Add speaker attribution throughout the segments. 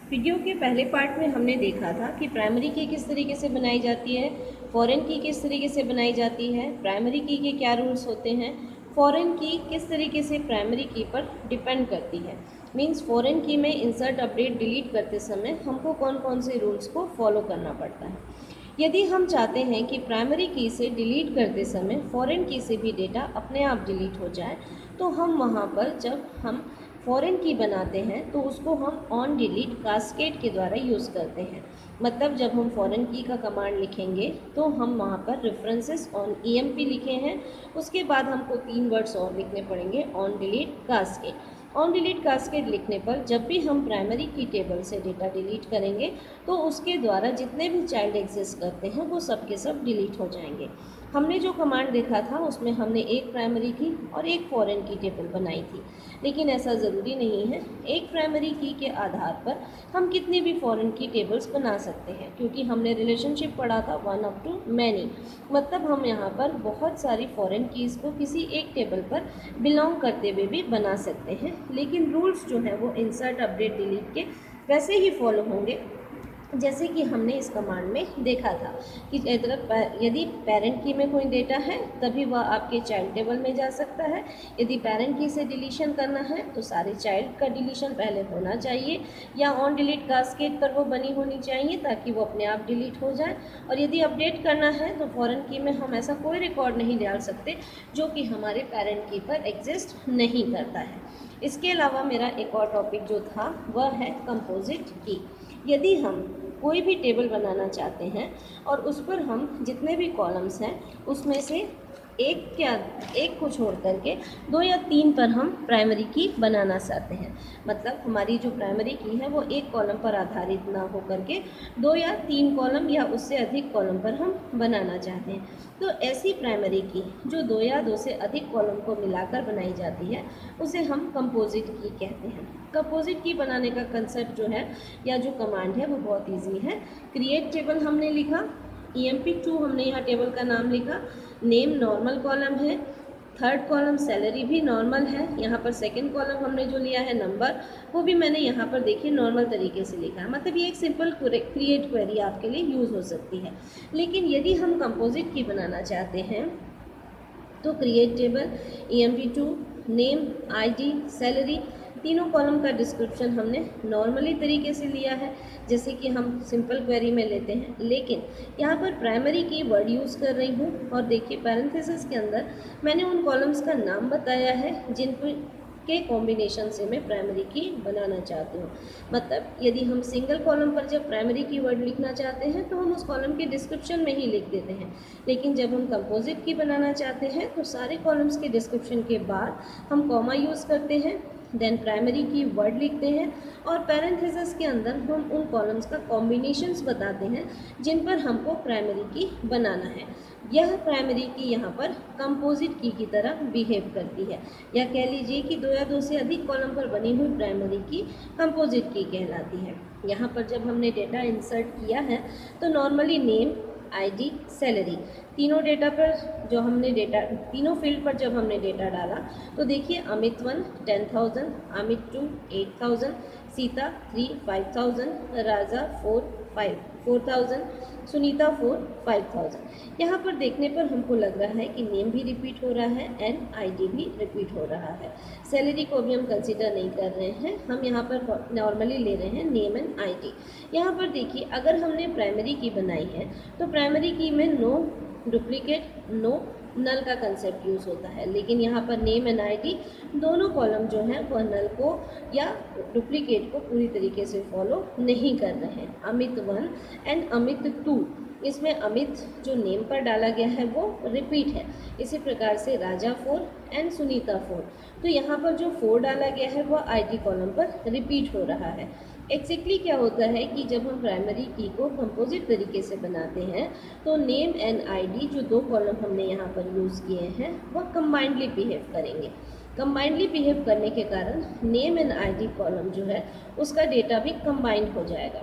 Speaker 1: Video के पहले part में हमने देखा था कि प्राइमरी की किस तरीके से बनाई जाती है, फॉरेन की किस तरीके से बनाई जाती है, प्राइमरी की के क्या रूल्स होते हैं, फॉरेन की किस तरीके से प्राइमरी की पर डिपेंड करती है। मींस फॉरेन की में इंसर्ट अपडेट डिलीट करते समय हमको कौन कौन से रूल्स को फॉलो करना पड़ता है। यदि हम चाहते हैं कि प्राइमरी की से डिलीट करते समय फॉरेन की से भी डेटा अपने आप डिलीट हो जाए, तो हम वहाँ पर जब हम फॉरेन की बनाते हैं तो उसको हम ऑन डिलीट कास्केड के द्वारा यूज़ करते हैं। मतलब जब हम फॉरेन की का कमांड लिखेंगे तो हम वहाँ पर रेफरेंसेस ऑन ईएमपी लिखे हैं, उसके बाद हमको 3 वर्ड्स और लिखने पड़ेंगे on delete cascade. On delete cascade लिखने पर जब भी हम प्राइमरी की टेबल से डेटा डिलीट करेंगे तो उसके द्वारा जितने भी चाइल्ड एग्जिस्ट करते हैं वो सब के सब डिलीट हो जाएंगे। हमने जो कमांड देखा था उसमें हमने एक प्राइमरी की और एक फॉरेन की टेबल बनाई थी, लेकिन ऐसा ज़रूरी नहीं है। एक प्राइमरी की के आधार पर हम कितनी भी फॉरेन की टेबल्स बना सकते हैं, क्योंकि हमने रिलेशनशिप पढ़ा था 1 अप टू मैनी। मतलब हम यहाँ पर बहुत सारी फॉरेन कीज़ को किसी एक टेबल पर बिलोंग करते हुए भी बना सकते हैं, लेकिन रूल्स जो हैं वो इंसर्ट अपडेट डिलीट के वैसे ही फॉलो होंगे जैसे कि हमने इस कमांड में देखा था कि यदि पेरेंट की में कोई डेटा है तभी वह आपके चाइल्ड टेबल में जा सकता है। यदि पेरेंट की से डिलीशन करना है तो सारे चाइल्ड का डिलीशन पहले होना चाहिए या ऑन डिलीट कास्केड पर वो बनी होनी चाहिए ताकि वो अपने आप डिलीट हो जाए। और यदि अपडेट करना है तो फॉरेन की में हम ऐसा कोई रिकॉर्ड नहीं डाल सकते जो कि हमारे पेरेंट की पर एग्जिस्ट नहीं करता है। इसके अलावा मेरा एक और टॉपिक जो था वह है कंपोजिट की। यदि हम कोई भी टेबल बनाना चाहते हैं और उस पर हम जितने भी कॉलम्स हैं उसमें से एक को छोड़ करके 2 या 3 पर हम प्राइमरी की बनाना चाहते हैं, मतलब हमारी जो प्राइमरी की है वो एक कॉलम पर आधारित ना हो करके 2 या 3 कॉलम या उससे अधिक कॉलम पर हम बनाना चाहते हैं, तो ऐसी प्राइमरी की जो 2 या 2 से अधिक कॉलम को मिलाकर बनाई जाती है उसे हम कंपोजिट की कहते हैं। कंपोजिट की बनाने का कंसेप्ट जो है या जो कमांड है वो बहुत ईजी है। क्रिएट टेबल हमने लिखा, EMP2 हमने यहाँ टेबल का नाम लिखा, नेम नॉर्मल कॉलम है, थर्ड कॉलम सैलरी भी नॉर्मल है, यहाँ पर सेकंड कॉलम हमने जो लिया है नंबर वो भी मैंने यहाँ पर देखिए नॉर्मल तरीके से लिखा है। मतलब ये एक सिंपल क्रिएट क्वेरी आपके लिए यूज़ हो सकती है। लेकिन यदि हम कंपोजिट की बनाना चाहते हैं तो create table, EMP2, name, ID, salary, तीनों कॉलम का डिस्क्रिप्शन हमने नॉर्मली तरीके से लिया है जैसे कि हम सिंपल क्वेरी में लेते हैं, लेकिन यहाँ पर प्राइमरी की वर्ड यूज़ कर रही हूँ और देखिए पैरेंथेसिस के अंदर मैंने उन कॉलम्स का नाम बताया है जिन के कॉम्बिनेशन से मैं प्राइमरी की बनाना चाहती हूँ। मतलब यदि हम सिंगल कॉलम पर जब प्राइमरी की वर्ड लिखना चाहते हैं तो हम उस कॉलम के डिस्क्रिप्शन में ही लिख देते हैं, लेकिन जब हम कंपोजिट की बनाना चाहते हैं तो सारे कॉलम्स के डिस्क्रिप्शन के बाद हम कॉमा यूज़ करते हैं, देन प्राइमरी की वर्ड लिखते हैं और पैरेंथेसिस के अंदर हम उन कॉलम्स का कॉम्बिनेशंस बताते हैं जिन पर हमको प्राइमरी की बनाना है। यह प्राइमरी की यहाँ पर कंपोजिट की तरह बिहेव करती है, या कह लीजिए कि 2 या 2 से अधिक कॉलम पर बनी हुई प्राइमरी की कंपोजिट की कहलाती है। यहाँ पर जब हमने डेटा इंसर्ट किया है तो नॉर्मली नेम, ID, सैलरी तीनों डेटा पर जो हमने डेटा तीनों फील्ड पर जब हमने डेटा डाला तो देखिए अमित 1 10,000, अमित 2 8,000, सीता 3 5,000, राजा 4,000, सुनीता 5,000। यहाँ पर देखने पर हमको लग रहा है कि नेम भी रिपीट हो रहा है एंड ID भी रिपीट हो रहा है। सैलरी को भी हम कंसिडर नहीं कर रहे हैं, हम यहाँ पर नॉर्मली ले रहे हैं नेम एंड ID। यहाँ पर देखिए अगर हमने प्राइमरी की बनाई है तो प्राइमरी की में नो डुप्लीकेट, नो नल का कंसेप्ट यूज़ होता है, लेकिन यहाँ पर नेम एंड ID दोनों कॉलम जो हैं वह नल को या डुप्लीकेट को पूरी तरीके से फॉलो नहीं कर रहे हैं। अमित 1 एंड अमित 2, इसमें अमित जो नेम पर डाला गया है वो रिपीट है। इसी प्रकार से राजा 4 एंड सुनीता 4, तो यहाँ पर जो 4 डाला गया है वह ID कॉलम पर रिपीट हो रहा है। एक्जैक्टली क्या होता है कि जब हम प्राइमरी की को कंपोजिट तरीके से बनाते हैं तो नेम एंड ID जो 2 कॉलम हमने यहाँ पर यूज़ किए हैं वह कंबाइंडली बिहेव करेंगे। कंबाइंडली बिहेव करने के कारण नेम एंड ID कॉलम जो है उसका डेटा भी कंबाइंड हो जाएगा।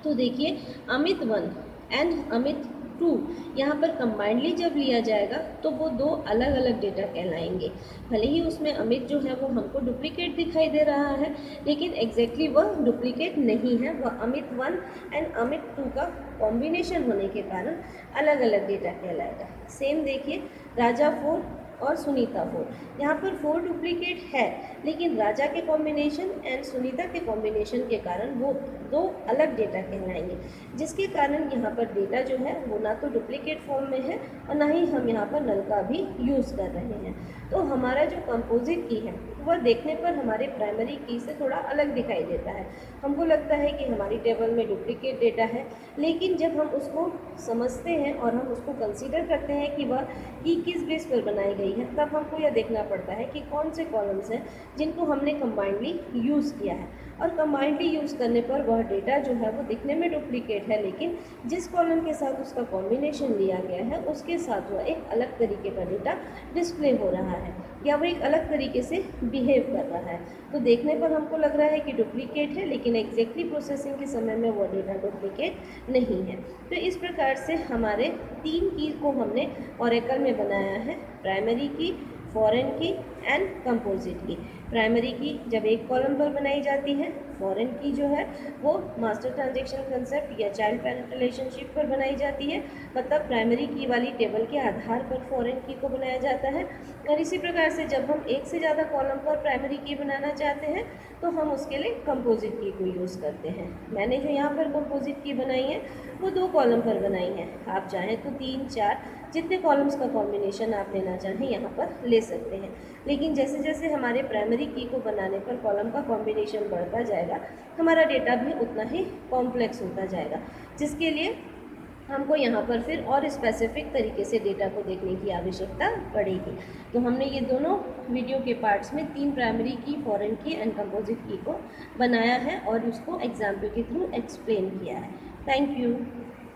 Speaker 1: तो देखिए अमित 1 एंड अमित टू यहाँ पर कंबाइंडली जब लिया जाएगा तो वो दो अलग अलग डेटा कहलाएंगे। भले ही उसमें अमित जो है वो हमको डुप्लीकेट दिखाई दे रहा है, लेकिन एग्जैक्टली वह डुप्लीकेट नहीं है, वह अमित 1 एंड अमित 2 का कॉम्बिनेशन होने के कारण अलग अलग डेटा कहलाएगा। सेम देखिए, राजा 4 और सुनीता 4, यहाँ पर 4 डुप्लीकेट है, लेकिन राजा के कॉम्बिनेशन एंड सुनीता के कॉम्बिनेशन के कारण वो दो अलग डेटा कहलाएंगे, जिसके कारण यहाँ पर डेटा जो है वो ना तो डुप्लीकेट फॉर्म में है और ना ही हम यहाँ पर नल का भी यूज़ कर रहे हैं। तो हमारा जो कंपोजिट की है वह देखने पर हमारे प्राइमरी की से थोड़ा अलग दिखाई देता है। हमको लगता है कि हमारी टेबल में डुप्लीकेट डेटा है, लेकिन जब हम उसको समझते हैं और हम उसको कंसीडर करते हैं कि वह की किस बेस पर बनाई गई है, तब हमको यह देखना पड़ता है कि कौन से कॉलम्स हैं जिनको हमने कंबाइंडली यूज़ किया है। और कंबाइंडली यूज़ करने पर वह डेटा जो है वो दिखने में डुप्लीकेट है, लेकिन जिस कॉलम के साथ उसका कॉम्बिनेशन लिया गया है उसके साथ वह एक अलग तरीके का डेटा डिस्प्ले हो रहा है या वो एक अलग तरीके से बिहेव कर रहा है। तो देखने पर हमको लग रहा है कि डुप्लीकेट है, लेकिन एग्जैक्टली प्रोसेसिंग के समय में वो डेटा डुप्लीकेट नहीं है। तो इस प्रकार से हमारे 3 की को हमने ओरेकल में बनाया है, प्राइमरी की, फॉरेन की एंड कंपोजिट की। प्राइमरी की जब एक कॉलम पर बनाई जाती है, फॉरेन की जो है वो मास्टर ट्रांजैक्शन कंसेप्ट या चाइल्ड पेरेंट रिलेशनशिप पर बनाई जाती है, मतलब प्राइमरी की वाली टेबल के आधार पर फॉरेन की को बनाया जाता है। और इसी प्रकार से जब हम एक से ज़्यादा कॉलम पर प्राइमरी की बनाना चाहते हैं तो हम उसके लिए कंपोजिट की को यूज़ करते हैं। मैंने जो यहाँ पर कंपोजिट की बनाई है वो 2 कॉलम पर बनाई है, आप चाहें तो 3, 4 जितने कॉलम्स का कॉम्बिनेशन आप लेना चाहें यहाँ पर ले सकते हैं। लेकिन जैसे जैसे हमारे प्राइमरी की को बनाने पर कॉलम का कॉम्बिनेशन बढ़ता जाएगा, हमारा डेटा भी उतना ही कॉम्प्लेक्स होता जाएगा, जिसके लिए हमको यहाँ पर फिर और स्पेसिफिक तरीके से डेटा को देखने की आवश्यकता पड़ेगी। तो हमने ये दोनों वीडियो के पार्ट्स में 3 प्राइमरी की, फॉरेन की एंड कंपोजिट की को बनाया है और उसको एग्जाम्पल के थ्रू एक्सप्लेन किया है। Thank you.